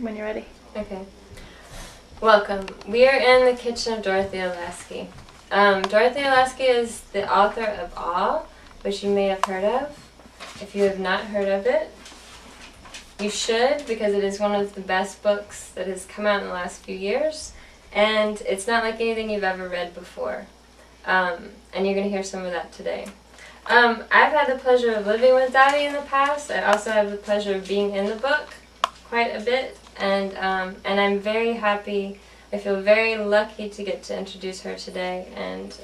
When you're ready. Okay. Welcome. We are in the kitchen of Dorothea Lasky. Dorothea Lasky is the author of Awe, which you may have heard of. If you have not heard of it, you should, because it is one of the best books that has come out in the last few years, and it's not like anything you've ever read before. And you're going to hear some of that today. I've had the pleasure of living with Dottie in the past. I also have the pleasure of being in the book quite a bit, and I'm very happy. I feel very lucky to get to introduce her today, and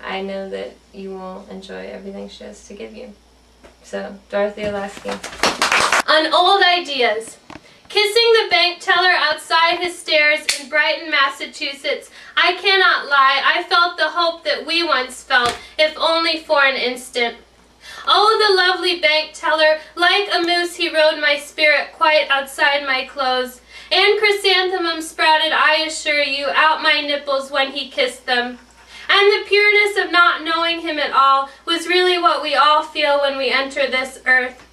I know that you will enjoy everything she has to give you. So, Dorothea Lasky. On old ideas. Kissing the bank teller outside his stairs in Brighton, Massachusetts, I cannot lie, I felt the hope that we once felt, if only for an instant. Oh, the lovely bank teller, like a moose he rode my spirit quite outside my clothes. And chrysanthemums sprouted, I assure you, out my nipples when he kissed them. And the pureness of not knowing him at all was really what we all feel when we enter this earth.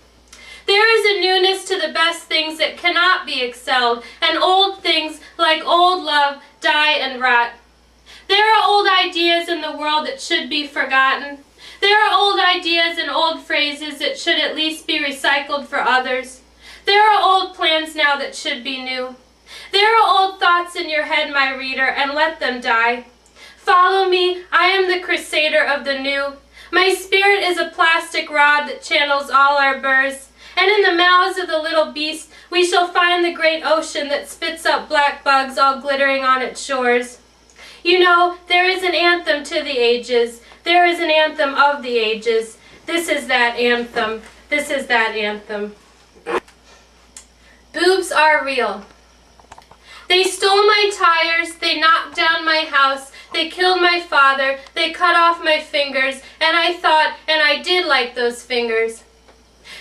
There is a newness to the best things that cannot be excelled, and old things, like old love, die and rot. There are old ideas in the world that should be forgotten. There are old ideas and old phrases that should at least be recycled for others. There are old plans now that should be new. There are old thoughts in your head, my reader, and let them die. Follow me, I am the crusader of the new. My spirit is a plastic rod that channels all our burrs. And in the mouths of the little beast we shall find the great ocean that spits up black bugs all glittering on its shores. You know, there is an anthem to the ages. There is an anthem of the ages. This is that anthem. This is that anthem. Boobs are real. They stole my tires, they knocked down my house, they killed my father, they cut off my fingers, and I thought, and I did like those fingers.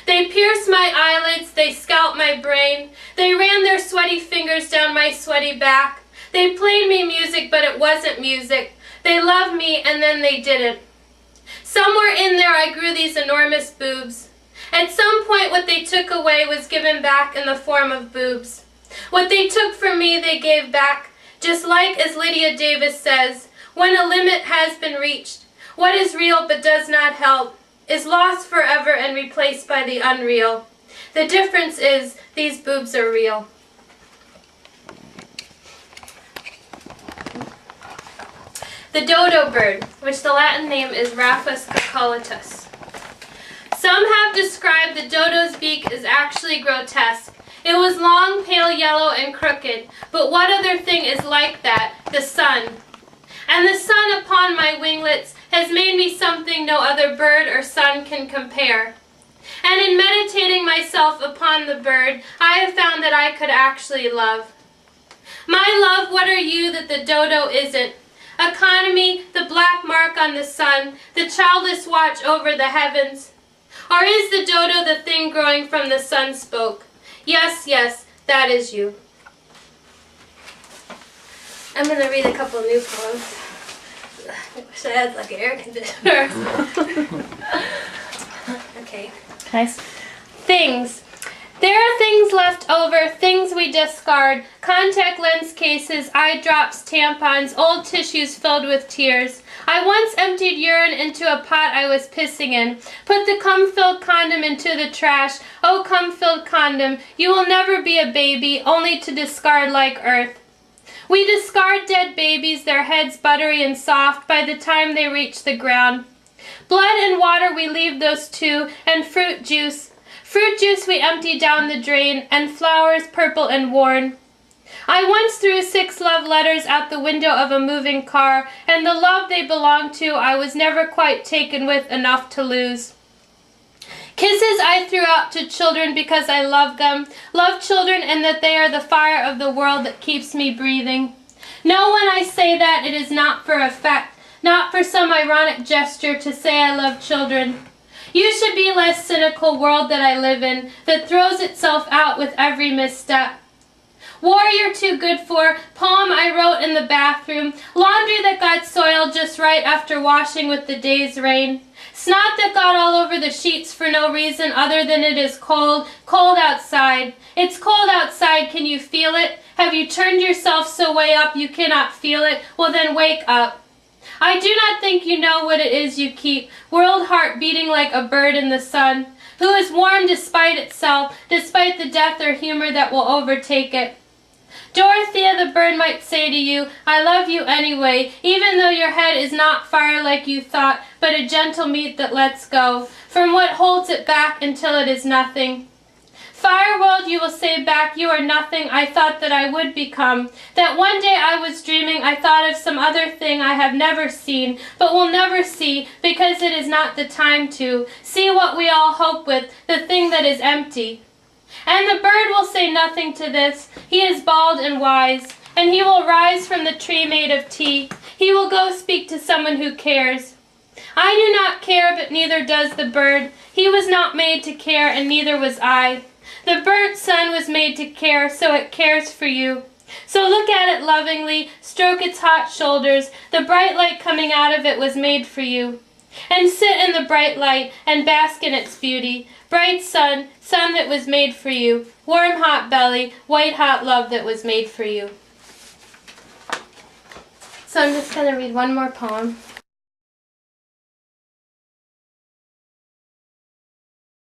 They pierced my eyelids, they scalped my brain, they ran their sweaty fingers down my sweaty back. They played me music, but it wasn't music. They loved me, and then they didn't. Somewhere in there I grew these enormous boobs. At some point what they took away was given back in the form of boobs. What they took from me they gave back, just like as Lydia Davis says, when a limit has been reached, what is real but does not help is lost forever and replaced by the unreal. The difference is these boobs are real. The dodo bird, which the Latin name is Raphus cucullatus. Some have described the dodo's beak as actually grotesque. It was long, pale yellow, and crooked, but what other thing is like that? The sun. And the sun upon my winglets has made me something no other bird or sun can compare. And in meditating myself upon the bird, I have found that I could actually love. My love, what are you that the dodo isn't? Economy, the black mark on the sun, the childless watch over the heavens. Or is the dodo the thing growing from the sun spoke? Yes, yes, that is you. I'm going to read a couple new poems. I wish I had like an air conditioner. Okay. Nice. Things. There are things left over, things we discard, contact lens cases, eye drops, tampons, old tissues filled with tears. I once emptied urine into a pot I was pissing in, put the cum-filled condom into the trash. Oh, cum-filled condom, you will never be a baby, only to discard like earth. We discard dead babies, their heads buttery and soft, by the time they reach the ground. Blood and water we leave those two, and fruit juice. Fruit juice we empty down the drain, and flowers purple and worn. I once threw 6 love letters out the window of a moving car, and the love they belonged to I was never quite taken with enough to lose. Kisses I threw out to children because I love them, love children and that they are the fire of the world that keeps me breathing. Know when I say that it is not for effect, not for some ironic gesture to say I love children. You should be less cynical world that I live in, that throws itself out with every misstep. War you're too good for, poem I wrote in the bathroom, laundry that got soiled just right after washing with the day's rain, snot that got all over the sheets for no reason other than it is cold, cold outside. It's cold outside, can you feel it? Have you turned yourself so way up you cannot feel it? Well then wake up. I do not think you know what it is you keep, world heart beating like a bird in the sun, who is warm despite itself, despite the death or humor that will overtake it. Dorothea the bird might say to you, I love you anyway, even though your head is not fire like you thought, but a gentle meat that lets go, from what holds it back until it is nothing. Fire world, you will say back, you are nothing I thought that I would become, that one day I was dreaming I thought of some other thing I have never seen, but will never see, because it is not the time to, see what we all hope with, the thing that is empty. And the bird will say nothing to this, he is bald and wise, and he will rise from the tree made of tea, he will go speak to someone who cares. I do not care, but neither does the bird, he was not made to care, and neither was I. The burnt sun was made to care, so it cares for you. So look at it lovingly, stroke its hot shoulders, the bright light coming out of it was made for you. And sit in the bright light and bask in its beauty. Bright sun, sun that was made for you. Warm hot belly, white hot love that was made for you. So I'm just going to read one more poem.